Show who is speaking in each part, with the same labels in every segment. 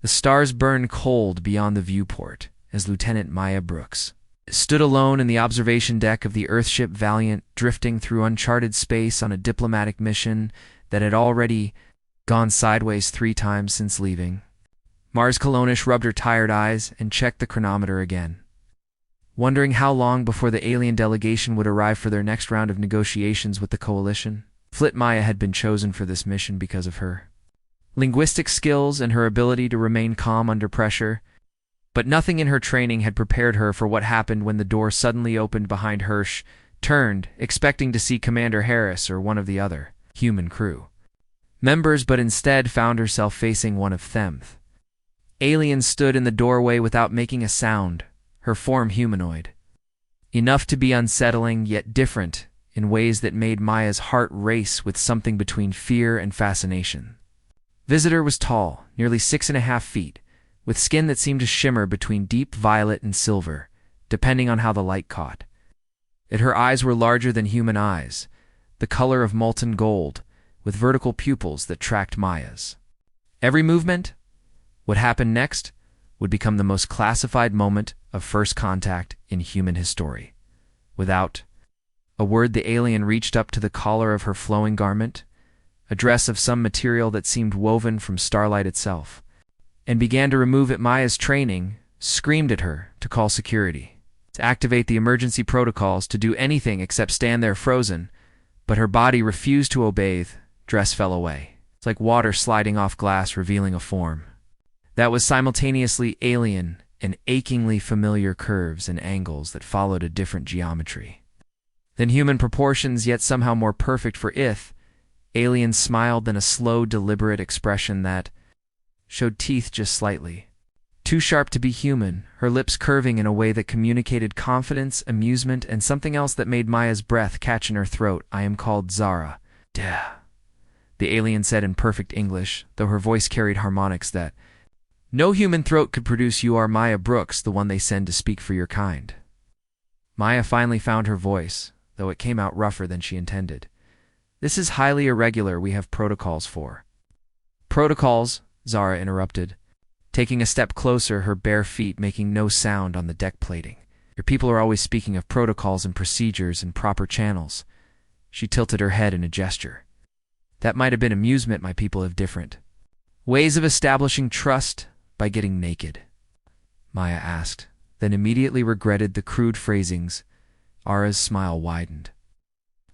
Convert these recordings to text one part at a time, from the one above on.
Speaker 1: The stars burned cold beyond the viewport as Lieutenant Maya Brooks stood alone in the observation deck of the Earthship Valiant, drifting through uncharted space on a diplomatic mission that had already gone sideways 3 times since leaving. Mars Colonish rubbed her tired eyes and checked the chronometer again. Wondering how long before the alien delegation would arrive for their next round of negotiations with the Coalition, Flit Maya had been chosen for this mission because of her linguistic skills and her ability to remain calm under pressure, but nothing in her training had prepared her for what happened when the door suddenly opened behind Hirsch, turned, expecting to see Commander Harris or one of the other human crew members, but instead found herself facing one of them. Alien stood in the doorway without making a sound, her form humanoid, enough to be unsettling yet different in ways that made Maya's heart race with something between fear and fascination. Visitor was tall, nearly 6.5 feet, with skin that seemed to shimmer between deep violet and silver, depending on how the light caught. Yet her eyes were larger than human eyes, the color of molten gold, with vertical pupils that tracked Maya's every movement. What happened next would become the most classified moment of first contact in human history. Without a word, the alien reached up to the collar of her flowing garment, a dress of some material that seemed woven from starlight itself, and began to remove it. Maya's training screamed at her to call security, to activate the emergency protocols, to do anything except stand there frozen, but her body refused to obey. Dress fell away. It's like water sliding off glass, revealing a form that was simultaneously alien and achingly familiar, curves and angles that followed a different geometry than human proportions, yet somehow more perfect for Ith. Alien smiled in a slow, deliberate expression that showed teeth just slightly too sharp to be human, her lips curving in a way that communicated confidence, amusement, and something else that made Maya's breath catch in her throat. "I am called Zara." "Duh," the alien said in perfect English, though her voice carried harmonics that no human throat could produce. "You are Maya Brooks, the one they send to speak for your kind." Maya finally found her voice, though it came out rougher than she intended. "This is highly irregular. We have protocols for—" "Protocols?" Zara interrupted, taking a step closer, her bare feet making no sound on the deck plating. "Your people are always speaking of protocols and procedures and proper channels." She tilted her head in a gesture. "That might have been amusement. My people have different ways of establishing trust by getting naked." Maya asked, then immediately regretted the crude phrasings. Ara's smile widened.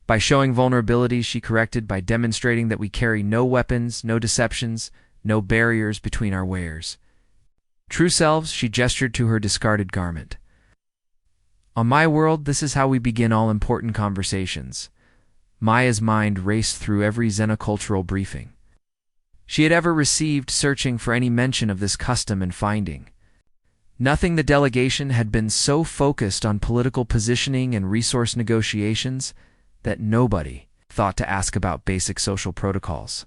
Speaker 1: "By showing vulnerability," she corrected, "by demonstrating that we carry no weapons, no deceptions, no barriers between our wares. True selves." She gestured to her discarded garment. "On my world, this is how we begin all important conversations." Maya's mind raced through every xenocultural briefing she had ever received, searching for any mention of this custom, and finding nothing. The delegation had been so focused on political positioning and resource negotiations that nobody thought to ask about basic social protocols.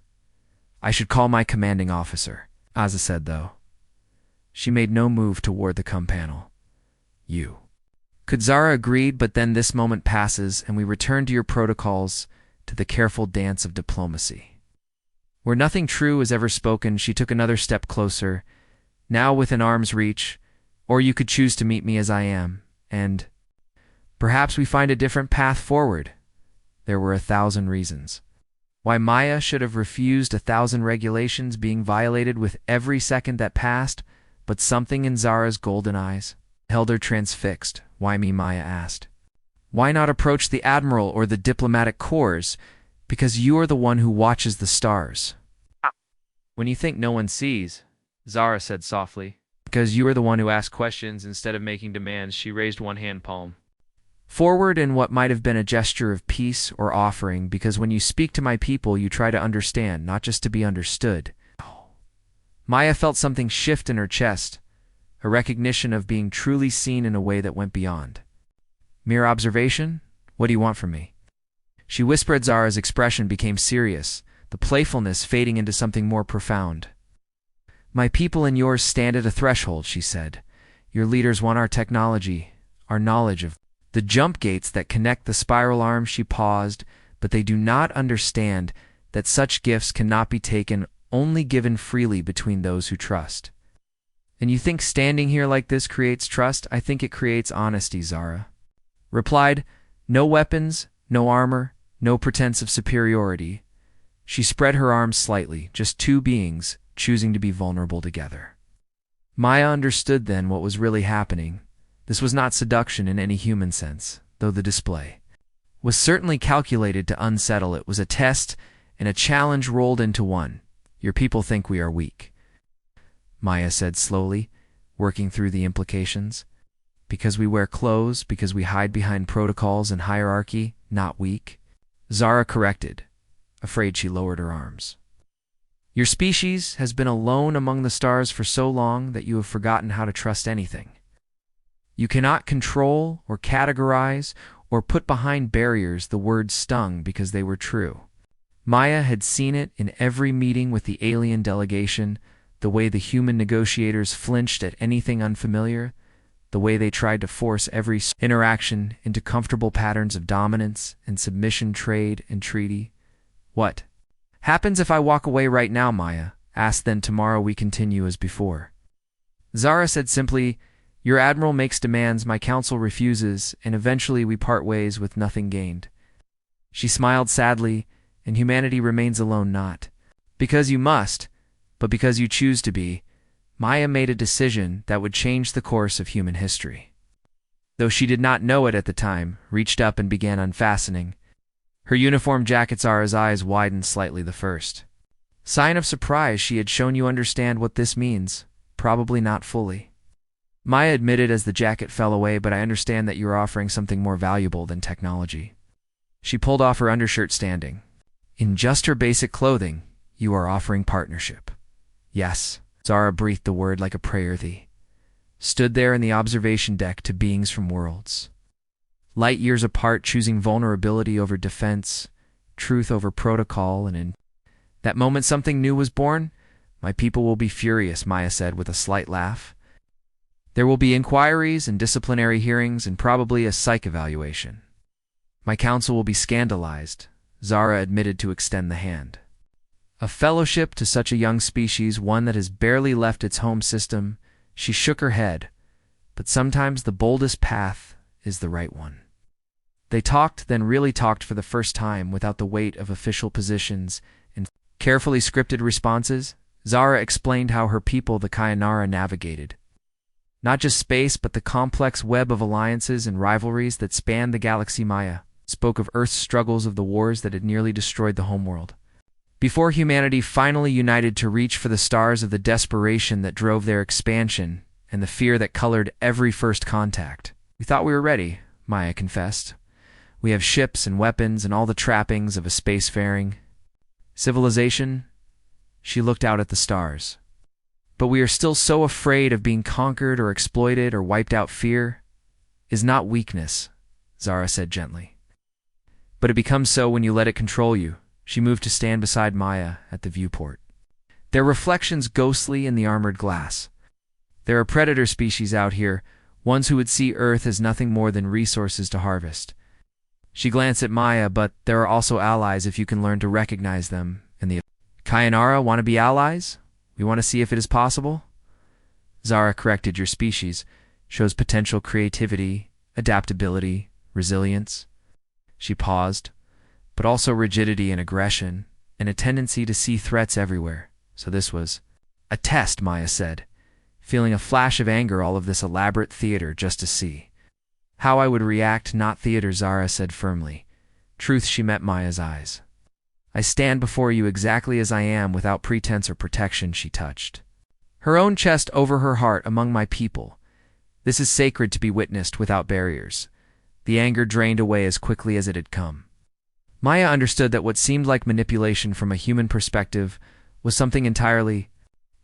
Speaker 1: "I should call my commanding officer," Aza said, though. She made no move toward the comm panel. "You could," Zara agreed, "but then this moment passes and we return to your protocols, to the careful dance of diplomacy, where nothing true is ever spoken." She took another step closer, now within arm's reach. "Or you could choose to meet me as I am, and perhaps we find a different path forward." There were 1,000 reasons why Maya should have refused, 1,000 regulations being violated with every second that passed, but something in Zara's golden eyes held her transfixed. "Why me?" Maya asked. "Why not approach the Admiral or the diplomatic corps? Because you are the one who watches the stars when you think no one sees," Zara said softly. "Because you are the one who asks questions instead of making demands." She raised one hand palm forward in what might have been a gesture of peace or offering. "Because when you speak to my people, you try to understand, not just to be understood." Maya felt something shift in her chest, a recognition of being truly seen in a way that went beyond mere observation. "What do you want from me?" she whispered. Zara's expression became serious, the playfulness fading into something more profound. "My people and yours stand at a threshold," she said. "Your leaders want our technology, our knowledge of the jump gates that connect the spiral arms." She paused, "but they do not understand that such gifts cannot be taken, only given freely between those who trust." And you think standing here like this creates trust? I think it creates honesty, Zara replied. No weapons, no armor, no pretense of superiority. She spread her arms slightly, just two beings choosing to be vulnerable together. Maya understood then what was really happening. This was not seduction in any human sense, though the display was certainly calculated to unsettle. It was a test and a challenge rolled into one. Your people think we are weak, Maya said slowly, working through the implications. Because we wear clothes, because we hide behind protocols and hierarchy, not weak. Zara corrected, afraid she lowered her arms. Your species has been alone among the stars for so long that you have forgotten how to trust anything. You cannot control or categorize or put behind barriers. The words stung because they were true. Maya had seen it in every meeting with the alien delegation, the way the human negotiators flinched at anything unfamiliar, the way they tried to force every interaction into comfortable patterns of dominance and submission, trade and treaty. What happens if I walk away right now, Maya asked. Then tomorrow we continue as before. Zara said simply, your admiral makes demands, my council refuses, and eventually we part ways with nothing gained. She smiled sadly, and humanity remains alone, not because you must, but because you choose to be. Maya made a decision that would change the course of human history. Though she did not know it at the time, reached up and began unfastening her uniform jacket. Zara's eyes widened slightly. The first sign of surprise. She had shown you understand what this means, probably not fully. Maya admitted as the jacket fell away, but I understand that you are offering something more valuable than technology. She pulled off her undershirt standing. In just her basic clothing, you are offering partnership. Yes. Zara breathed the word like a prayer. They stood there in the observation deck, to beings from worlds light years apart, choosing vulnerability over defense, truth over protocol, and in that moment something new was born. My people will be furious, Maya said with a slight laugh. There will be inquiries and disciplinary hearings and probably a psych evaluation. My council will be scandalized. Zara admitted to extend the hand. A fellowship to such a young species, one that has barely left its home system. She shook her head, but sometimes the boldest path is the right one. They talked, then really talked for the first time, without the weight of official positions and carefully scripted responses. Zara explained how her people, the Kayanara, navigated not just space, but the complex web of alliances and rivalries that spanned the galaxy. Maya spoke of Earth's struggles, of the wars that had nearly destroyed the homeworld, before humanity finally united to reach for the stars, of the desperation that drove their expansion and the fear that colored every first contact. We thought we were ready, Maya confessed. We have ships and weapons and all the trappings of a spacefaring civilization. She looked out at the stars. But we are still so afraid of being conquered or exploited or wiped out. Fear is not weakness, Zara said gently. But it becomes so when you let it control you. She moved to stand beside Maya at the viewport, their reflections ghostly in the armored glass. There are predator species out here, ones who would see Earth as nothing more than resources to harvest. She glanced at Maya, but there are also allies if you can learn to recognize them. And the Kayanara want to be allies? We want to see if it is possible? Zara corrected. Your species shows potential creativity, adaptability, resilience. She paused. But also rigidity and aggression, and a tendency to see threats everywhere. So this was a test, Maya said, feeling a flash of anger. All of this elaborate theater just to see how I would react, not theater, Zara said firmly. Truth. She met Maya's eyes. I stand before you exactly as I am, without pretense or protection. She touched her own chest over her heart. Among my people, this is sacred to be witnessed without barriers. The anger drained away as quickly as it had come. Maya understood that what seemed like manipulation from a human perspective was something entirely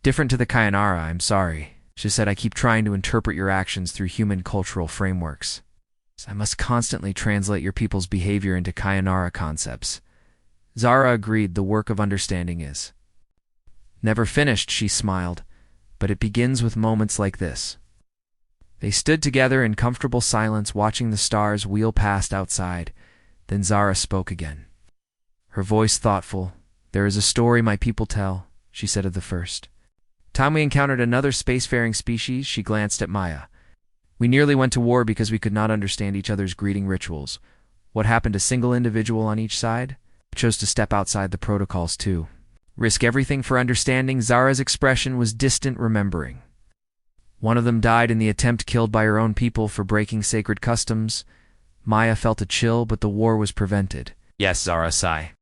Speaker 1: different to the Kayanara. I'm sorry, she said. I keep trying to interpret your actions through human cultural frameworks. I must constantly translate your people's behavior into Kayanara concepts. Zara agreed. The work of understanding is never finished, she smiled, but it begins with moments like this. They stood together in comfortable silence, watching the stars wheel past outside. Then Zara spoke again, her voice thoughtful. There is a story my people tell, she said, of the first Time we encountered another spacefaring species, she glanced at Maya. We nearly went to war because we could not understand each other's greeting rituals. What happened? A single individual on each side chose to step outside the protocols too. Risk everything for understanding. Zara's expression was distant remembering. One of them died in the attempt, killed by her own people for breaking sacred customs. Maya felt a chill, but the war was prevented. Yes, Zara sighed.